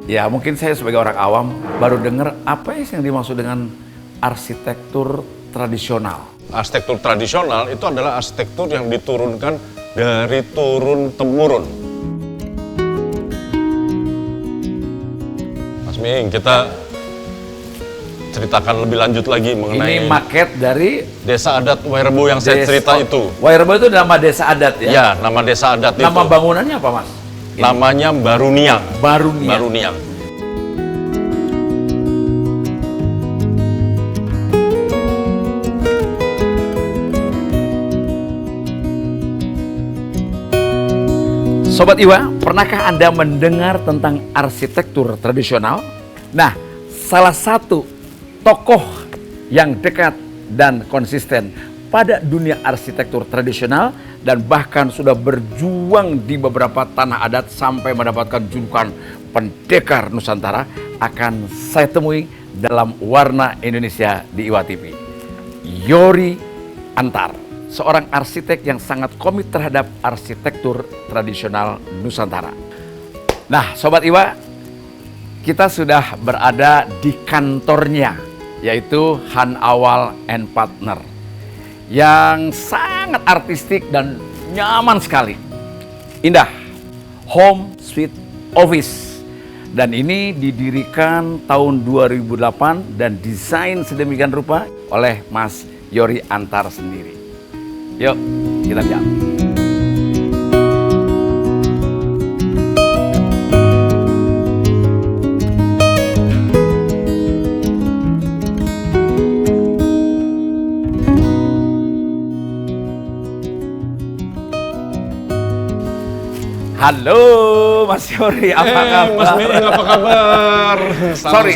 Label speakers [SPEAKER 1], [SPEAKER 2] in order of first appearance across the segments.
[SPEAKER 1] Ya, mungkin saya sebagai orang awam baru dengar apa yang dimaksud dengan arsitektur tradisional.
[SPEAKER 2] Arsitektur tradisional itu adalah arsitektur yang diturunkan dari turun-temurun. Mas Ming, kita ceritakan lebih lanjut lagi mengenai
[SPEAKER 1] Ini maket dari
[SPEAKER 2] desa adat Wairebo yang saya cerita itu.
[SPEAKER 1] Wairebo itu nama desa adat ya?
[SPEAKER 2] Ya, nama desa adat itu.
[SPEAKER 1] Nama bangunannya apa, Mas?
[SPEAKER 2] Namanya Baruniang.
[SPEAKER 1] Baruniang.
[SPEAKER 2] Baruniang.
[SPEAKER 1] Sobat Iwa, pernahkah Anda mendengar tentang arsitektur tradisional? Nah, salah satu tokoh yang dekat dan konsisten pada dunia arsitektur tradisional dan bahkan sudah berjuang di beberapa tanah adat sampai mendapatkan julukan pendekar Nusantara akan saya temui dalam Warna Indonesia di Iwa TV. Yory Antar, seorang arsitek yang sangat komit terhadap arsitektur tradisional Nusantara. Nah, Sobat Iwa, kita sudah berada di kantornya, yaitu Han Awal and Partner, yang sangat artistik dan nyaman sekali. Indah, home sweet office. Dan ini didirikan tahun 2008 dan desain sedemikian rupa oleh Mas Yory Antar sendiri. Yuk, kita lihat. Halo Mas Yory, apa kabar?
[SPEAKER 2] Mas Ming, apa kabar?
[SPEAKER 1] Sorry,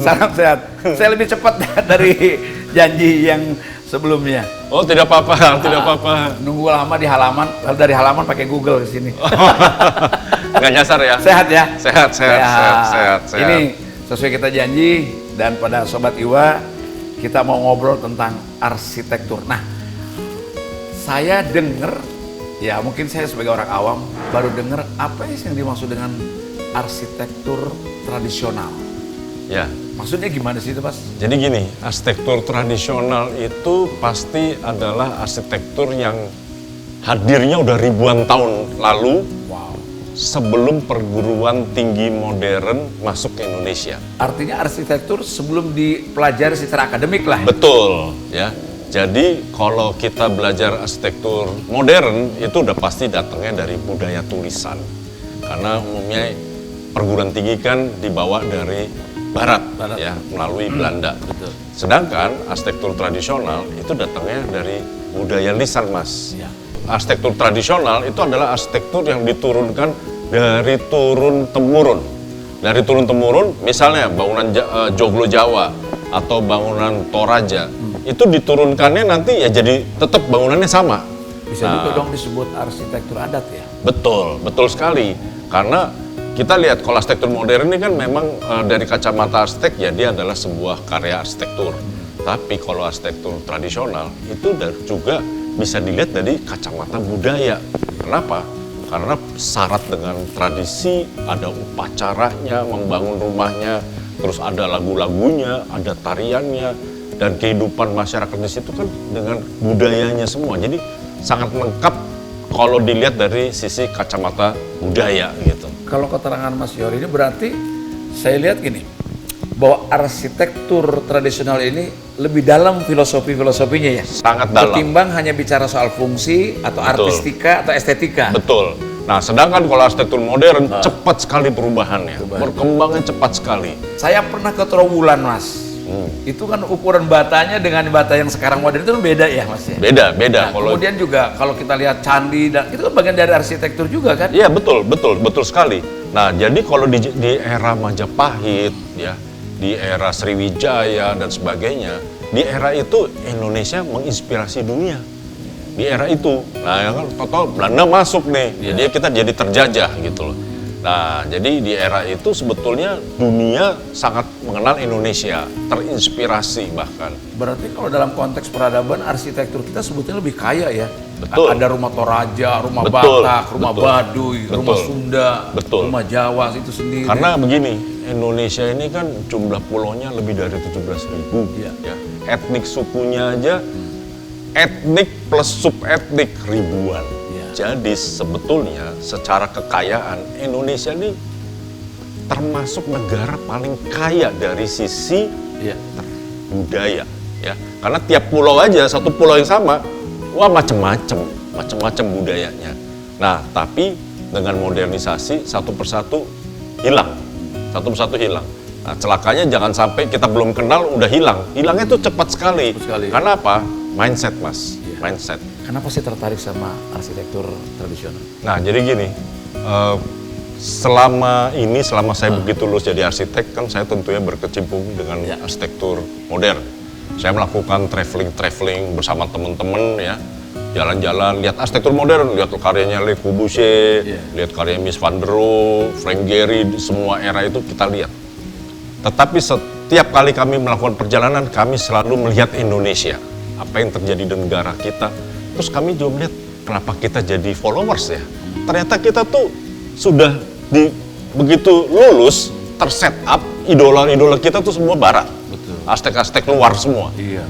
[SPEAKER 1] salam sehat. Saya lebih cepat dari janji yang sebelumnya.
[SPEAKER 2] Oh, tidak apa-apa, tidak apa-apa.
[SPEAKER 1] Nunggu lama di halaman, lalu dari halaman pakai Google ke sini.
[SPEAKER 2] Nggak nyasar ya?
[SPEAKER 1] Sehat ya?
[SPEAKER 2] Sehat.
[SPEAKER 1] Ini sesuai kita janji, dan pada Sobat Iwa, kita mau ngobrol tentang arsitektur. Nah, saya dengar, ya mungkin saya sebagai orang awam, baru dengar apa yang dimaksud dengan arsitektur tradisional.
[SPEAKER 2] Ya.
[SPEAKER 1] Maksudnya gimana sih itu, Mas?
[SPEAKER 2] Jadi gini, arsitektur tradisional itu pasti adalah arsitektur yang hadirnya udah ribuan tahun lalu.
[SPEAKER 1] Wow.
[SPEAKER 2] Sebelum perguruan tinggi modern masuk ke Indonesia.
[SPEAKER 1] Artinya arsitektur sebelum dipelajari secara akademik lah.
[SPEAKER 2] Betul, ya. Jadi kalau kita belajar arsitektur modern itu udah pasti datangnya dari budaya tulisan. Karena umumnya perguruan tinggi kan dibawa dari Barat. Ya, melalui Belanda.
[SPEAKER 1] Betul.
[SPEAKER 2] Sedangkan arsitektur tradisional itu datangnya dari budaya lisan, Mas.
[SPEAKER 1] Ya.
[SPEAKER 2] Arsitektur tradisional itu adalah arsitektur yang diturunkan dari turun-temurun. Dari turun-temurun, misalnya bangunan Joglo Jawa atau bangunan Toraja, itu diturunkannya nanti ya jadi tetap bangunannya sama.
[SPEAKER 1] Bisa juga dong disebut arsitektur adat ya?
[SPEAKER 2] Betul, betul sekali. Karena kita lihat kalau arsitektur modern ini kan memang dari kacamata arsitek ya dia adalah sebuah karya arsitektur. Tapi kalau arsitektur tradisional itu juga bisa dilihat dari kacamata budaya. Kenapa? Karena syarat dengan tradisi, ada upacaranya, membangun rumahnya, terus ada lagu-lagunya, ada tariannya, dan kehidupan masyarakat di situ kan dengan budayanya semua. Jadi sangat lengkap kalau dilihat dari sisi kacamata budaya gitu.
[SPEAKER 1] Kalau keterangan Mas Yory ini berarti saya lihat gini, bahwa arsitektur tradisional ini lebih dalam filosofinya ya?
[SPEAKER 2] Sangat dalam.
[SPEAKER 1] Ketimbang hanya bicara soal fungsi atau artistika atau estetika.
[SPEAKER 2] Betul. Nah, sedangkan kalau arsitektur modern cepat sekali perubahannya, berkembangnya cepat sekali.
[SPEAKER 1] Saya pernah ke Trowulan, Mas. Itu kan ukuran batanya dengan bata yang sekarang modern itu kan beda ya, Mas ya?
[SPEAKER 2] Beda.
[SPEAKER 1] Nah, kemudian juga kalau kita lihat candi, dan itu kan bagian dari arsitektur juga kan?
[SPEAKER 2] Iya, betul sekali. Nah, jadi kalau di era Majapahit, ya, di era Sriwijaya dan sebagainya, di era itu Indonesia menginspirasi dunia. Di era itu, nah ya kan, total Belanda masuk nih, jadi kita jadi terjajah gitu loh. Nah, jadi di era itu sebetulnya dunia sangat mengenal Indonesia, terinspirasi bahkan.
[SPEAKER 1] Berarti kalau dalam konteks peradaban, arsitektur kita sebetulnya lebih kaya ya?
[SPEAKER 2] Betul.
[SPEAKER 1] Ada rumah Toraja, rumah
[SPEAKER 2] Betul,
[SPEAKER 1] Batak, rumah
[SPEAKER 2] betul.
[SPEAKER 1] Baduy, rumah
[SPEAKER 2] Betul.
[SPEAKER 1] Sunda,
[SPEAKER 2] Betul.
[SPEAKER 1] rumah Jawa itu sendiri.
[SPEAKER 2] Karena begini, Indonesia ini kan jumlah pulaunya lebih dari 17.000.
[SPEAKER 1] Iya.
[SPEAKER 2] Ya. Etnik sukunya aja, etnik plus subetnik ribuan.
[SPEAKER 1] Iya.
[SPEAKER 2] Jadi sebetulnya secara kekayaan Indonesia ini termasuk negara paling kaya dari sisi
[SPEAKER 1] Iya.
[SPEAKER 2] budaya. Ya. Karena tiap pulau aja, satu pulau yang sama, wah macem-macem budayanya. Nah, tapi dengan modernisasi satu persatu hilang. Nah, celakanya jangan sampai kita belum kenal udah hilang. Hilangnya tuh cepat sekali.
[SPEAKER 1] Cepat sekali.
[SPEAKER 2] Karena apa? Mindset, Mas.
[SPEAKER 1] Iya.
[SPEAKER 2] Mindset.
[SPEAKER 1] Kenapa sih tertarik sama arsitektur tradisional?
[SPEAKER 2] Nah, jadi gini, selama saya begitu lulus jadi arsitek, kan saya tentunya berkecimpung dengan
[SPEAKER 1] Ya.
[SPEAKER 2] arsitektur modern. Saya melakukan traveling bersama teman-teman ya, jalan-jalan, lihat arsitektur modern, lihat karyanya Le Corbusier,
[SPEAKER 1] Ya.
[SPEAKER 2] lihat karya Mies van der Rohe, Frank Gehry, semua era itu kita lihat. Tetapi setiap kali kami melakukan perjalanan, kami selalu melihat Indonesia, apa yang terjadi di negara kita. Terus kami juga melihat kenapa kita jadi followers ya. Ternyata kita tuh sudah begitu lulus, terset up, idola-idola kita tuh semua barat.
[SPEAKER 1] Betul.
[SPEAKER 2] Arsitek-arsitek luar semua.
[SPEAKER 1] Iya.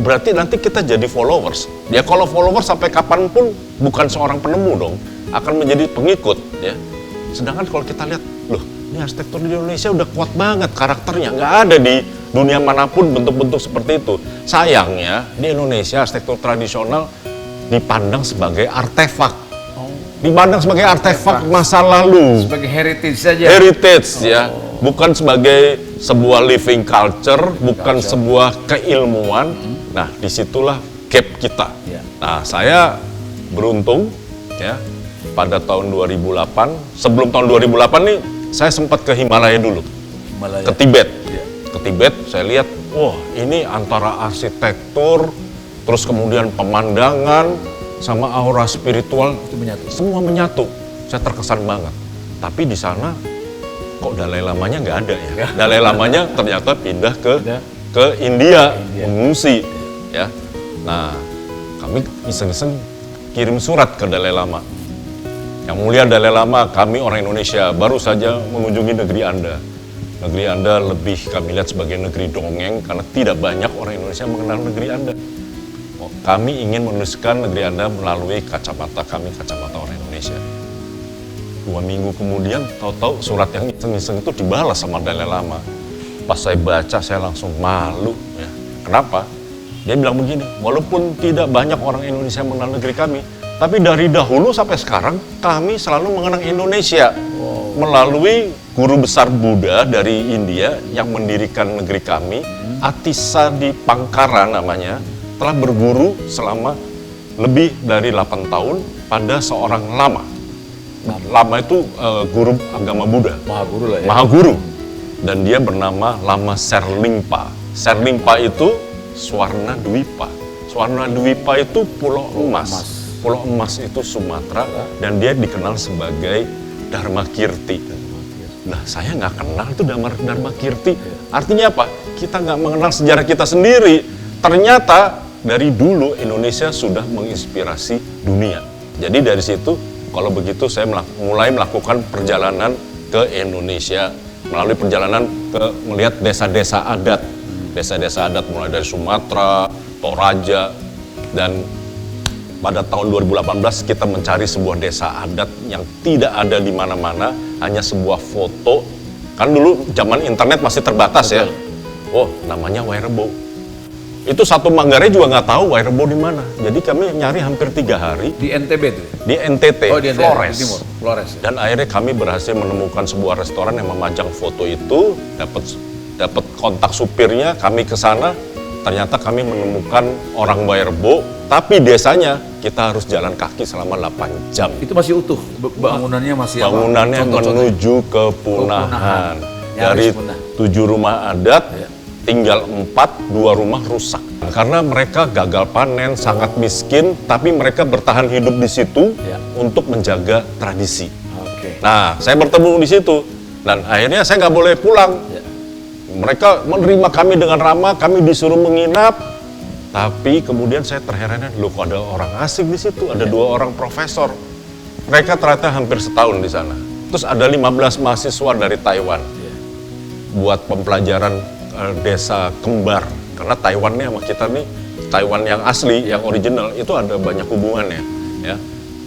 [SPEAKER 2] Berarti nanti kita jadi followers. Ya kalau followers sampai kapanpun bukan seorang penemu dong, akan menjadi pengikut ya. Sedangkan kalau kita lihat, loh ini arsitektur di Indonesia udah kuat banget karakternya, nggak ada di dunia manapun bentuk-bentuk seperti itu. Sayangnya di Indonesia arsitektur tradisional dipandang sebagai artefak. Dipandang sebagai artefak masa lalu.
[SPEAKER 1] Sebagai heritage saja.
[SPEAKER 2] Heritage ya, bukan sebagai sebuah living culture, bukan sebuah keilmuan. Nah, disitulah gap kita.
[SPEAKER 1] Ya.
[SPEAKER 2] Nah, saya beruntung ya pada tahun 2008. Sebelum tahun 2008 nih, saya sempat ke Himalaya dulu,
[SPEAKER 1] Himalaya.
[SPEAKER 2] ke Tibet.
[SPEAKER 1] Iya.
[SPEAKER 2] Ke Tibet, saya lihat, wah ini antara arsitektur, terus kemudian pemandangan, sama aura spiritual
[SPEAKER 1] Itu menyatu.
[SPEAKER 2] semua menyatu. Saya terkesan banget. Tapi di sana kok Dalai Lamanya nggak ada ya. Dalai Lamanya ternyata pindah ke India, mengungsi ya. Nah, kami iseng-iseng kirim surat ke Dalai Lama. Yang mulia Dalai Lama, kami orang Indonesia baru saja mengunjungi negeri Anda. Negeri Anda lebih kami lihat sebagai negeri dongeng karena tidak banyak orang Indonesia mengenal negeri Anda. Kami ingin menuliskan negeri Anda melalui kacamata kami, kacamata orang Indonesia. 2 minggu kemudian, tahu-tahu surat yang iseng-iseng itu dibalas sama Dalai Lama. Pas saya baca, saya langsung malu. Ya. Kenapa? Dia bilang begini, walaupun tidak banyak orang Indonesia mengenal negeri kami, tapi dari dahulu sampai sekarang, kami selalu mengenang Indonesia. Melalui guru besar Buddha dari India yang mendirikan negeri kami, Atisadi Pangkara namanya, telah berguru selama lebih dari 8 tahun pada seorang lama. Lama itu guru agama Buddha,
[SPEAKER 1] Mahaguru lah ya.
[SPEAKER 2] Mahaguru. Dan dia bernama Lama Serlingpa. Serlingpa itu Swarna Dwipa. Swarna Dwipa itu Pulau Emas. Pulau Emas itu Sumatera dan dia dikenal sebagai Dharma Kirti. Nah, saya nggak kenal itu Dharma Kirti. Artinya apa? Kita nggak mengenal sejarah kita sendiri. Ternyata dari dulu Indonesia sudah menginspirasi dunia. Jadi dari situ, kalau begitu saya mulai melakukan perjalanan ke Indonesia. Melalui perjalanan ke melihat desa-desa adat. Desa-desa adat mulai dari Sumatera, Toraja, dan pada tahun 2018 kita mencari sebuah desa adat yang tidak ada di mana-mana, hanya sebuah foto. Kan dulu zaman internet masih terbatas ya. Oh, namanya Wairebo. Itu satu Manggarai juga nggak tahu Wairebo di mana. Jadi kami nyari hampir 3 hari
[SPEAKER 1] Di NTB itu.
[SPEAKER 2] di NTT,
[SPEAKER 1] Oh, di NTB,
[SPEAKER 2] Flores.
[SPEAKER 1] Timur. Flores. Ya.
[SPEAKER 2] Dan akhirnya kami berhasil menemukan sebuah restoran yang memajang foto itu, dapat kontak supirnya, kami ke sana. Ternyata kami menemukan orang Wairebo, tapi desanya kita harus jalan kaki selama 8 jam.
[SPEAKER 1] Itu masih utuh. Bangunannya masih apa?
[SPEAKER 2] Bangunannya
[SPEAKER 1] Contoh-contoh.
[SPEAKER 2] menuju kepunahan. Dari
[SPEAKER 1] Nyaris punah.
[SPEAKER 2] 7 rumah adat,
[SPEAKER 1] Ya.
[SPEAKER 2] tinggal 4, 2 rumah rusak. Karena mereka gagal panen, sangat miskin, tapi mereka bertahan hidup di situ
[SPEAKER 1] Ya.
[SPEAKER 2] untuk menjaga tradisi.
[SPEAKER 1] Oke.
[SPEAKER 2] Nah, saya bertemu di situ. Dan akhirnya saya nggak boleh pulang.
[SPEAKER 1] Ya.
[SPEAKER 2] Mereka menerima kami dengan ramah, kami disuruh menginap. Tapi kemudian saya terheran, loh kok ada orang asing di situ, ada 2 orang profesor. Mereka ternyata hampir setahun di sana. Terus ada 15 mahasiswa dari Taiwan buat pembelajaran desa kembar. Karena Taiwan nih sama kita nih, Taiwan yang asli, yang original itu ada banyak hubungannya. Ya.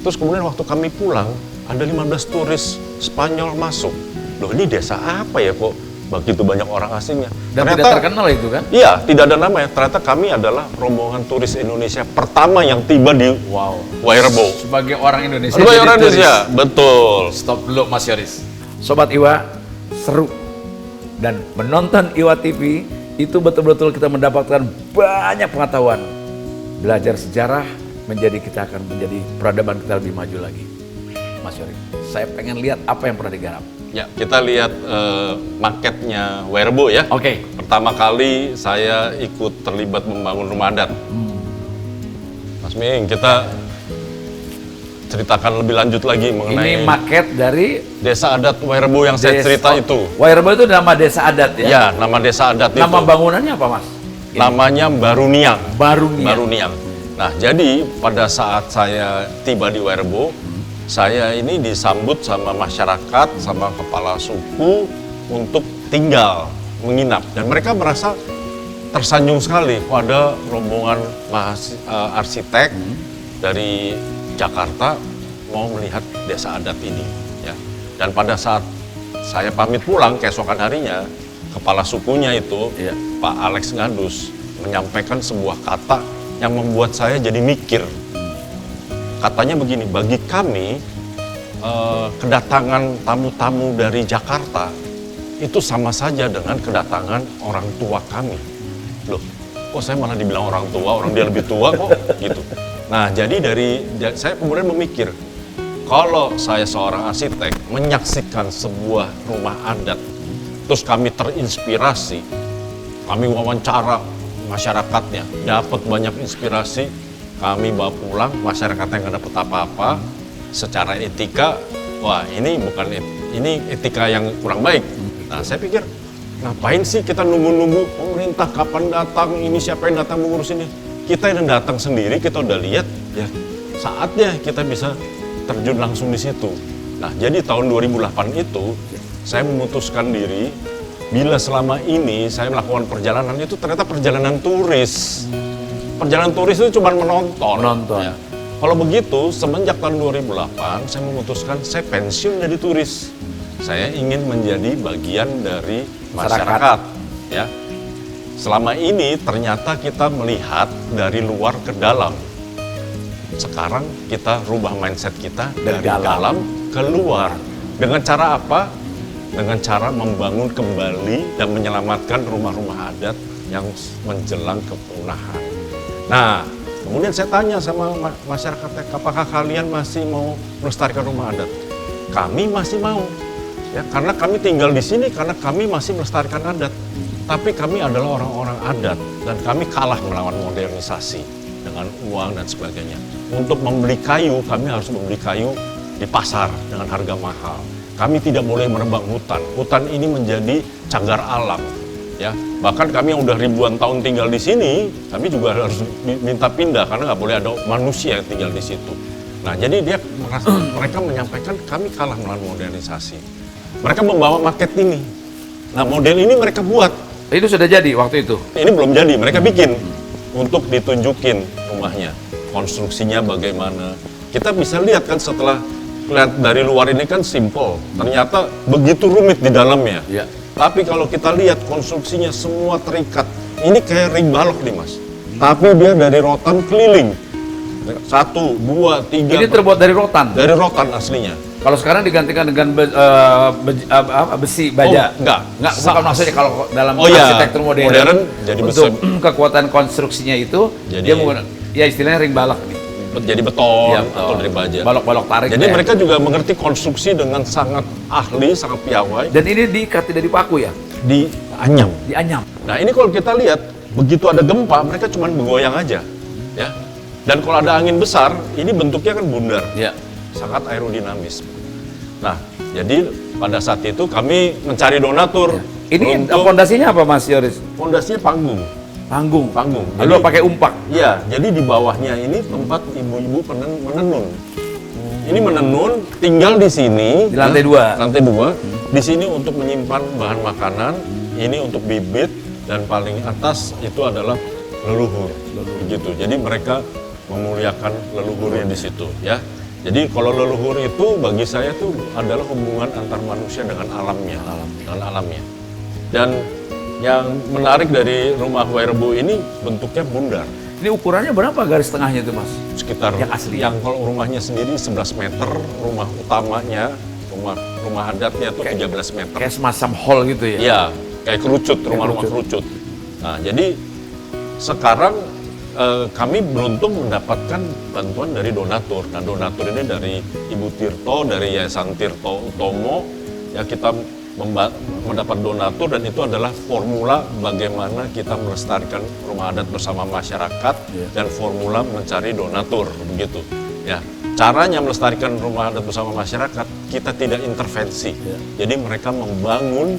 [SPEAKER 2] Terus kemudian waktu kami pulang, ada 15 turis Spanyol masuk. Loh ini desa apa ya kok begitu banyak orang asingnya?
[SPEAKER 1] Dan
[SPEAKER 2] ternyata,
[SPEAKER 1] tidak terkenal itu kan?
[SPEAKER 2] Iya, tidak ada nama ya. Ternyata kami adalah rombongan turis Indonesia pertama yang tiba di Wairebo.
[SPEAKER 1] Sebagai orang Indonesia.
[SPEAKER 2] Sebagai orang Indonesia, betul.
[SPEAKER 1] Stop dulu Mas Yoris. Sobat Iwa, seru. Dan menonton Iwa TV itu betul-betul kita mendapatkan banyak pengetahuan. Belajar sejarah kita akan menjadi peradaban kita lebih maju lagi. Mas Yoris, saya pengen lihat apa yang pernah digarap.
[SPEAKER 2] Ya, kita lihat maketnya Wairebo ya.
[SPEAKER 1] Oke.
[SPEAKER 2] Pertama kali saya ikut terlibat membangun rumah adat. Mas Ming, kita ceritakan lebih lanjut lagi mengenai
[SPEAKER 1] Ini maket dari
[SPEAKER 2] desa adat Wairebo yang saya cerita itu.
[SPEAKER 1] Wairebo itu nama desa adat ya?
[SPEAKER 2] Ya, nama desa adat itu.
[SPEAKER 1] Nama bangunannya apa Mas?
[SPEAKER 2] Namanya Baruniang.
[SPEAKER 1] Baruniang.
[SPEAKER 2] Baruniang. Nah, jadi pada saat saya tiba di Wairebo, saya ini disambut sama masyarakat, sama kepala suku untuk tinggal, menginap. Dan mereka merasa tersanjung sekali. Kok ada rombongan arsitek dari Jakarta mau melihat desa adat ini. Ya. Dan pada saat saya pamit pulang, keesokan harinya, kepala sukunya itu, Pak Alex Ngandus, menyampaikan sebuah kata yang membuat saya jadi mikir. Katanya begini, bagi kami kedatangan tamu-tamu dari Jakarta itu sama saja dengan kedatangan orang tua kami. Loh, kok saya malah dibilang orang tua, orang dia lebih tua kok gitu. Nah, jadi saya kemudian memikir, kalau saya seorang arsitek menyaksikan sebuah rumah adat, terus kami terinspirasi, kami wawancara masyarakatnya, dapat banyak inspirasi, kami bawa pulang, masyarakatnya nggak dapat apa-apa, secara etika, wah ini etika yang kurang baik. Nah saya pikir, ngapain sih kita nunggu-nunggu pemerintah kapan datang, ini siapa yang datang mengurus ini? Kita yang datang sendiri, kita udah lihat, ya saatnya kita bisa terjun langsung di situ. Nah jadi tahun 2008 itu, saya memutuskan diri, bila selama ini saya melakukan perjalanan itu ternyata perjalanan turis. Perjalanan turis itu cuma menonton. Ya. Kalau begitu, semenjak tahun 2008, saya memutuskan saya pensiun jadi turis. Saya ingin menjadi bagian dari masyarakat. Ya. Selama ini ternyata kita melihat dari luar ke dalam. Sekarang kita rubah mindset kita dari dalam ke luar. Dengan cara apa? Dengan cara membangun kembali dan menyelamatkan rumah-rumah adat yang menjelang kepunahan. Nah, kemudian saya tanya sama masyarakatnya, apakah kalian masih mau melestarikan rumah adat? Kami masih mau, ya karena kami tinggal di sini karena kami masih melestarikan adat. Tapi kami adalah orang-orang adat dan kami kalah melawan modernisasi dengan uang dan sebagainya. Untuk membeli kayu, kami harus membeli kayu di pasar dengan harga mahal. Kami tidak boleh menebang hutan. Hutan ini menjadi cagar alam. Ya, bahkan kami yang udah ribuan tahun tinggal di sini, kami juga harus minta pindah karena nggak boleh ada manusia yang tinggal di situ. Nah, jadi mereka menyampaikan kami kalah melawan modernisasi. Mereka membawa maket ini. Nah, model ini mereka buat.
[SPEAKER 1] Itu sudah jadi waktu itu?
[SPEAKER 2] Ini belum jadi, mereka bikin untuk ditunjukin rumahnya, konstruksinya bagaimana. Kita bisa lihat kan setelah lihat dari luar ini kan simple, ternyata begitu rumit di dalamnya. Ya. Tapi kalau kita lihat konstruksinya semua terikat. Ini kayak ring balok nih Mas. Tapi dia dari rotan keliling. 1, 2, 3.
[SPEAKER 1] Ini terbuat dari rotan?
[SPEAKER 2] Dari rotan aslinya.
[SPEAKER 1] Kalau sekarang digantikan dengan besi baja?
[SPEAKER 2] Oh, enggak.
[SPEAKER 1] Bukan maksudnya kalau dalam arsitektur modern
[SPEAKER 2] jadi
[SPEAKER 1] untuk kekuatan konstruksinya itu, jadi, dia menggunakan, ya istilahnya ring balok nih.
[SPEAKER 2] Jadi beton atau dari baja.
[SPEAKER 1] Balok-balok tarik.
[SPEAKER 2] Jadi mereka juga mengerti konstruksi dengan sangat ahli, sangat piawai.
[SPEAKER 1] Dan ini diikat tidak dipaku ya?
[SPEAKER 2] Dianyam.
[SPEAKER 1] Dianyam.
[SPEAKER 2] Nah ini kalau kita lihat, begitu ada gempa, mereka cuma bergoyang aja. Ya. Dan kalau ada angin besar, ini bentuknya kan bundar. Ya. Sangat aerodinamis. Nah, jadi pada saat itu kami mencari donatur.
[SPEAKER 1] Ya. Ini fondasinya apa Mas Yoris?
[SPEAKER 2] Fondasinya panggung.
[SPEAKER 1] Panggung.
[SPEAKER 2] Panggung.
[SPEAKER 1] Lalu pakai umpak.
[SPEAKER 2] Iya, jadi di bawahnya ini tempat ibu-ibu menenun. Ini menenun, tinggal di sini.
[SPEAKER 1] Di lantai 2.
[SPEAKER 2] Lantai 2. Di sini untuk menyimpan bahan makanan, ini untuk bibit, dan paling atas itu adalah leluhur. Begitu. Jadi mereka memuliakan leluhurnya di situ, ya. Jadi kalau leluhur itu bagi saya tuh adalah hubungan antar manusia dengan alamnya, dengan alamnya. Dan yang menarik dari rumah Werebo ini bentuknya bundar.
[SPEAKER 1] Ini ukurannya berapa garis tengahnya itu, Mas?
[SPEAKER 2] Sekitar
[SPEAKER 1] Yang asli.
[SPEAKER 2] Yang kalau rumahnya sendiri 11 meter, rumah utamanya, rumah adatnya itu 13 meter.
[SPEAKER 1] Kayak semacam hall gitu ya?
[SPEAKER 2] Iya, kayak kerucut, rumah-rumah kerucut. Nah, jadi sekarang kami beruntung mendapatkan bantuan dari donatur. Nah, donatur ini dari Ibu Tirto, dari Yayasan Tirto Utomo, ya kita mendapat donatur, dan itu adalah formula bagaimana kita melestarikan rumah adat bersama masyarakat, dan formula mencari donatur, begitu. Ya, caranya melestarikan rumah adat bersama masyarakat, kita tidak intervensi. Jadi mereka membangun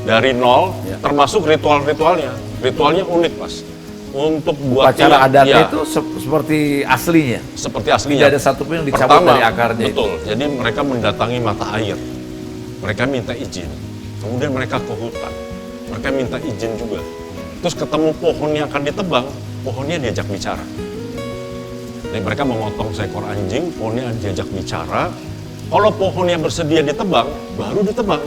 [SPEAKER 2] dari nol, termasuk ritual-ritualnya. Ritualnya unik, Mas. Untuk buat
[SPEAKER 1] upacara adatnya itu seperti aslinya.
[SPEAKER 2] Seperti aslinya.
[SPEAKER 1] Tidak ada satupun yang dicabut dari akarnya.
[SPEAKER 2] Betul. Jadi mereka mendatangi mata air. Mereka minta izin. Kemudian mereka ke hutan. Mereka minta izin juga. Terus ketemu pohon yang akan ditebang, pohonnya diajak bicara. Jadi mereka memotong seekor anjing, pohonnya diajak bicara. Kalau pohonnya bersedia ditebang, baru ditebang.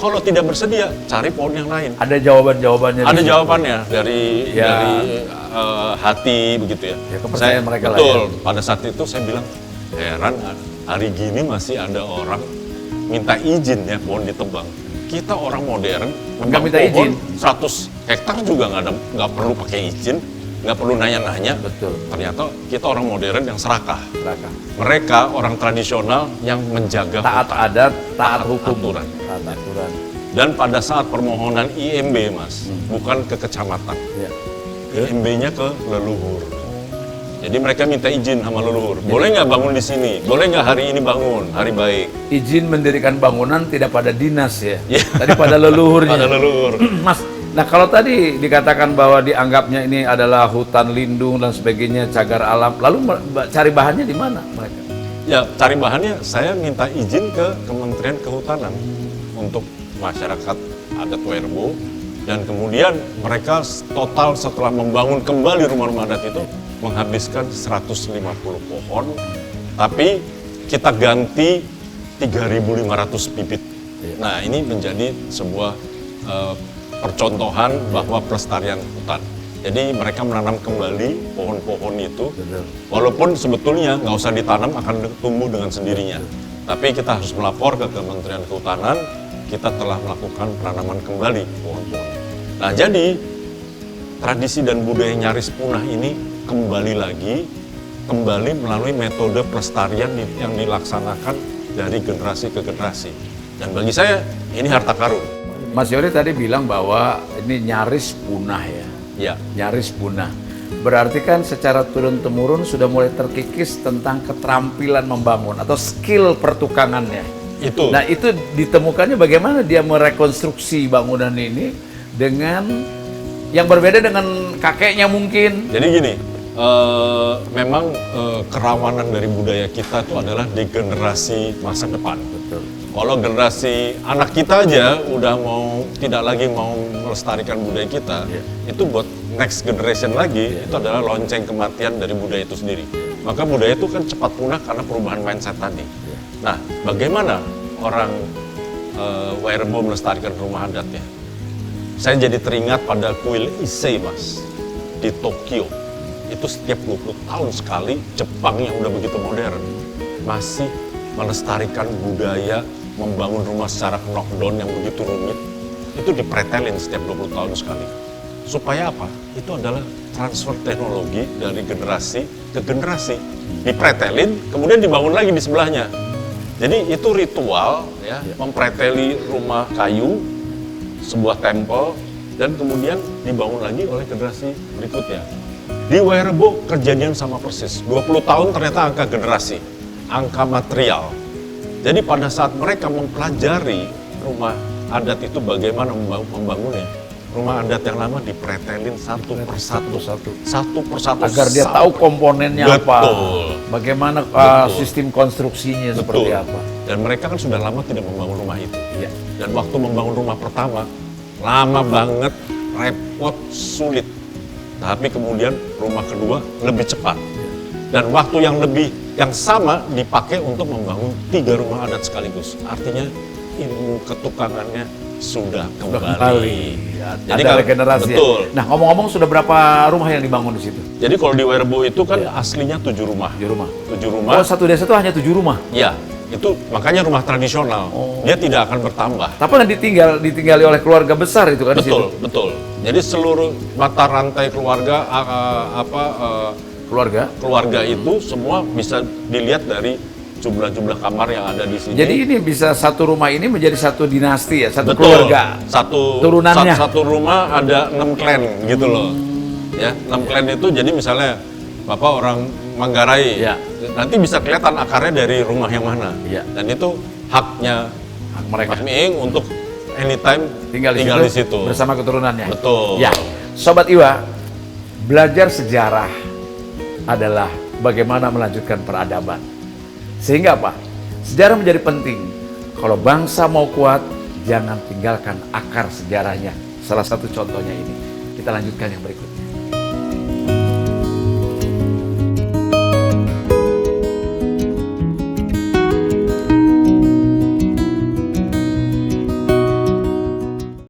[SPEAKER 2] Kalau tidak bersedia, cari pohon yang lain.
[SPEAKER 1] Ada jawaban-jawabannya.
[SPEAKER 2] Ada jawabannya dari hati begitu ya.
[SPEAKER 1] Kepercayaan mereka lah.
[SPEAKER 2] Betul. Pada saat itu saya bilang, heran hari gini masih ada orang minta izin ya pohon ditebang. Kita orang modern,
[SPEAKER 1] nggak minta izin.
[SPEAKER 2] 100 hektar juga nggak perlu pakai izin, nggak perlu nanya-nanya.
[SPEAKER 1] Betul.
[SPEAKER 2] Ternyata kita orang modern yang serakah. Mereka orang tradisional yang menjaga
[SPEAKER 1] taat
[SPEAKER 2] hutan,
[SPEAKER 1] adat, taat hukum,
[SPEAKER 2] aturan.
[SPEAKER 1] Taat aturan.
[SPEAKER 2] Dan pada saat permohonan IMB, Mas, bukan ke kecamatan, IMB-nya ke leluhur. Jadi mereka minta izin sama leluhur. Boleh nggak bangun di sini? Boleh nggak hari ini bangun, hari baik?
[SPEAKER 1] Izin mendirikan bangunan tidak pada dinas ya, tadi pada leluhurnya.
[SPEAKER 2] Pada leluhur.
[SPEAKER 1] Mas, nah kalau tadi dikatakan bahwa dianggapnya ini adalah hutan lindung dan sebagainya, cagar alam, lalu cari bahannya di mana mereka?
[SPEAKER 2] Ya, cari bahannya saya minta izin ke Kementerian Kehutanan untuk masyarakat adat Werebo, dan kemudian mereka total setelah membangun kembali rumah-rumah adat itu menghabiskan 150 pohon, tapi kita ganti 3.500 bibit. Nah, ini menjadi sebuah percontohan bahwa pelestarian hutan. Jadi mereka menanam kembali pohon-pohon itu, walaupun sebetulnya nggak usah ditanam, akan tumbuh dengan sendirinya. Tapi kita harus melapor ke Kementerian Kehutanan, kita telah melakukan penanaman kembali pohon-pohon. Nah, jadi tradisi dan budaya nyaris punah ini kembali melalui metode pelestarian yang dilaksanakan dari generasi ke generasi. Dan bagi saya ini harta karun.
[SPEAKER 1] Mas Yoris tadi bilang bahwa ini nyaris punah ya.
[SPEAKER 2] Ya.
[SPEAKER 1] Nyaris punah. Berarti kan secara turun-temurun sudah mulai terkikis tentang keterampilan membangun atau skill pertukangannya.
[SPEAKER 2] Itu.
[SPEAKER 1] Nah, itu ditemukannya bagaimana dia merekonstruksi bangunan ini dengan yang berbeda dengan kakeknya mungkin.
[SPEAKER 2] Jadi gini, memang kerawanan dari budaya kita itu adalah di generasi masa depan.
[SPEAKER 1] Betul.
[SPEAKER 2] Kalau generasi anak kita aja udah tidak lagi mau melestarikan budaya kita, itu buat next generation lagi, itu adalah lonceng kematian dari budaya itu sendiri. Maka budaya itu kan cepat punah karena perubahan mindset tadi. Nah, bagaimana orang Werebo melestarikan rumah adatnya? Saya jadi teringat pada kuil Issei, Mas, di Tokyo. Itu setiap 20 tahun sekali, Jepang yang udah begitu modern masih melestarikan budaya membangun rumah secara knockdown yang begitu rumit. Itu dipretelin setiap 20 tahun sekali. Supaya apa? Itu adalah transfer teknologi dari generasi ke generasi. Dipretelin, kemudian dibangun lagi di sebelahnya. Jadi itu ritual ya, mempreteli rumah kayu, sebuah tempel, dan kemudian dibangun lagi oleh generasi berikutnya. Di Werebo kejadian sama persis. 20 tahun ternyata angka generasi, angka material. Jadi pada saat mereka mempelajari rumah adat itu bagaimana membangunnya, rumah adat yang lama dipretelin satu persatu. Satu persatu.
[SPEAKER 1] Agar dia tahu komponennya apa,
[SPEAKER 2] Betul.
[SPEAKER 1] bagaimana sistem konstruksinya seperti
[SPEAKER 2] Betul.
[SPEAKER 1] apa.
[SPEAKER 2] Dan mereka kan sudah lama tidak membangun rumah itu.
[SPEAKER 1] Iya.
[SPEAKER 2] Dan waktu membangun rumah pertama, lama banget, repot, sulit. Tapi kemudian rumah kedua lebih cepat. Dan waktu yang sama dipakai untuk membangun 3 rumah adat sekaligus. Artinya ilmu ketukangannya sudah kembali.
[SPEAKER 1] Ya,
[SPEAKER 2] Jadi
[SPEAKER 1] ada
[SPEAKER 2] kalau-
[SPEAKER 1] regenerasi. ya.
[SPEAKER 2] betul.
[SPEAKER 1] Nah, ngomong-ngomong sudah berapa rumah yang dibangun di situ?
[SPEAKER 2] Jadi kalau di Werbo itu kan aslinya 7 rumah.
[SPEAKER 1] 7 rumah.
[SPEAKER 2] 7 rumah.
[SPEAKER 1] Oh, satu desa itu hanya 7 rumah.
[SPEAKER 2] Ya, itu makanya rumah tradisional. Dia tidak akan bertambah.
[SPEAKER 1] Tapi kan ditinggali oleh keluarga besar itu kan di situ.
[SPEAKER 2] Betul, betul. Jadi seluruh mata rantai keluarga
[SPEAKER 1] Keluarga.
[SPEAKER 2] itu semua bisa dilihat dari jumlah-jumlah kamar yang ada di sini.
[SPEAKER 1] Jadi ini bisa satu rumah ini menjadi satu dinasti ya, satu
[SPEAKER 2] betul.
[SPEAKER 1] keluarga.
[SPEAKER 2] Satu
[SPEAKER 1] turunannya.
[SPEAKER 2] Satu rumah ada 6 klan gitu loh. Ya, 6 klan itu jadi misalnya Bapak orang Manggarai.
[SPEAKER 1] Ya.
[SPEAKER 2] Nanti bisa kelihatan akarnya dari rumah yang mana.
[SPEAKER 1] Ya.
[SPEAKER 2] Dan itu haknya
[SPEAKER 1] Hak mereka
[SPEAKER 2] Mas Miing untuk anytime
[SPEAKER 1] tinggal
[SPEAKER 2] di situ.
[SPEAKER 1] bersama keturunannya.
[SPEAKER 2] Betul.
[SPEAKER 1] Ya, Sobat Iwa, belajar sejarah adalah bagaimana melanjutkan peradaban. Sehingga apa? Sejarah menjadi penting. Kalau bangsa mau kuat, jangan tinggalkan akar sejarahnya. Salah satu contohnya ini. Kita lanjutkan yang berikut.